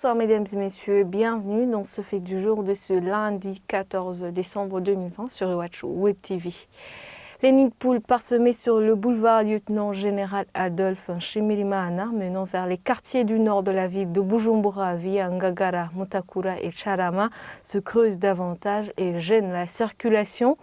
Bonsoir mesdames et messieurs, bienvenue dans ce fait du jour de ce lundi 14 décembre 2020 sur Iwachu Web TV. Les nids de poules parsemés sur le boulevard Lieutenant-Général Adolphe Nshimirimana menant vers les quartiers du nord de la ville de Bujumbura via Ngagara, Mutakura et Charama se creusent davantage et gênent la circulation.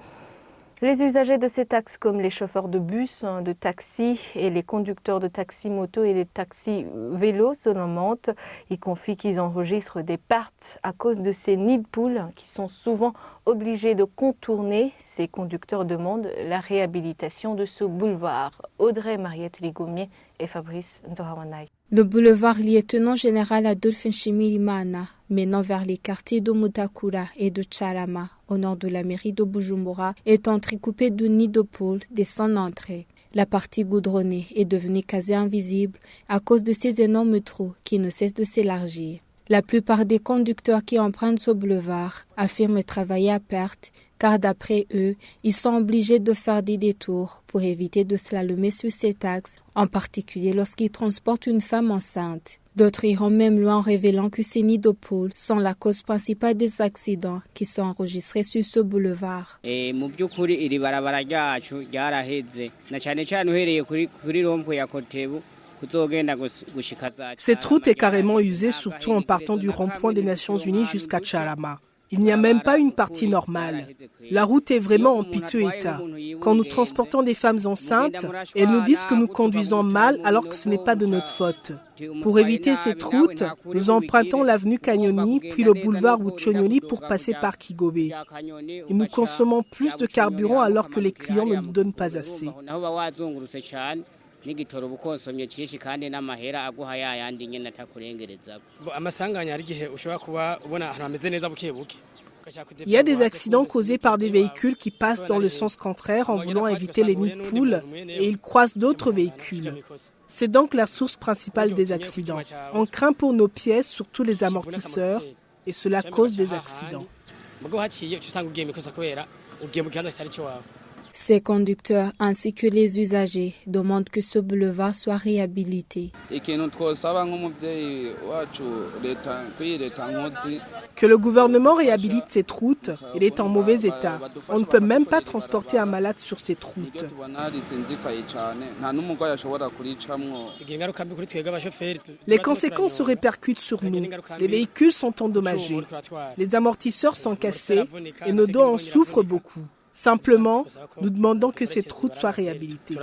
Les usagers de ces axes comme les chauffeurs de bus, de taxi et les conducteurs de taxi-moto et les taxis-vélos se lamentent. Ils confient qu'ils enregistrent des pertes à cause de ces nids de poules qui sont souvent obligés de contourner. Ces conducteurs demandent la réhabilitation de ce boulevard. Audrey Mariette Ligomier et Fabrice Nzohawanai. Le boulevard Lieutenant-Général Adolphe Nshimirimana, menant vers les quartiers de Mutakura et de Charama, au nord de la mairie de Bujumbura, est entrecoupé de nids de poules dès son entrée. La partie goudronnée est devenue quasi invisible à cause de ces énormes trous qui ne cessent de s'élargir. La plupart des conducteurs qui empruntent ce boulevard affirment travailler à perte, car d'après eux, ils sont obligés de faire des détours pour éviter de slalomer sur cet axe, en particulier lorsqu'ils transportent une femme enceinte. D'autres iront même loin en révélant que ces nids de poules sont la cause principale des accidents qui sont enregistrés sur ce boulevard. Cette route est carrément usée, surtout en partant du rond-point des Nations Unies jusqu'à Charama. Il n'y a même pas une partie normale. La route est vraiment en piteux état. Quand nous transportons des femmes enceintes, elles nous disent que nous conduisons mal alors que ce n'est pas de notre faute. Pour éviter cette route, nous empruntons l'avenue Kanyoni puis le boulevard Uchonyoni pour passer par Kigobe. Et nous consommons plus de carburant alors que les clients ne nous donnent pas assez. Il y a des accidents causés par des véhicules qui passent dans le sens contraire en voulant éviter les nids de poules et ils croisent d'autres véhicules. C'est donc la source principale des accidents. On craint pour nos pièces, surtout les amortisseurs, et cela cause des accidents. Ces conducteurs ainsi que les usagers demandent que ce boulevard soit réhabilité. Que le gouvernement réhabilite cette route, elle est en mauvais état. On ne peut même pas transporter un malade sur cette route. Les conséquences se répercutent sur nous. Les véhicules sont endommagés. Les amortisseurs sont cassés et nos dos en souffrent beaucoup. Simplement, nous demandons que cette route soit réhabilitée.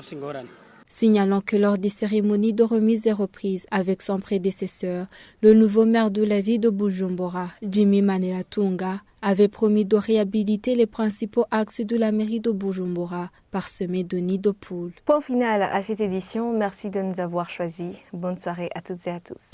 Signalant que lors des cérémonies de remise et reprise avec son prédécesseur, le nouveau maire de la ville de Bujumbura, Jimmy Maniratunga, avait promis de réhabiliter les principaux axes de la mairie de Bujumbura, parsemés de nids de poules. Point final à cette édition, merci de nous avoir choisis. Bonne soirée à toutes et à tous.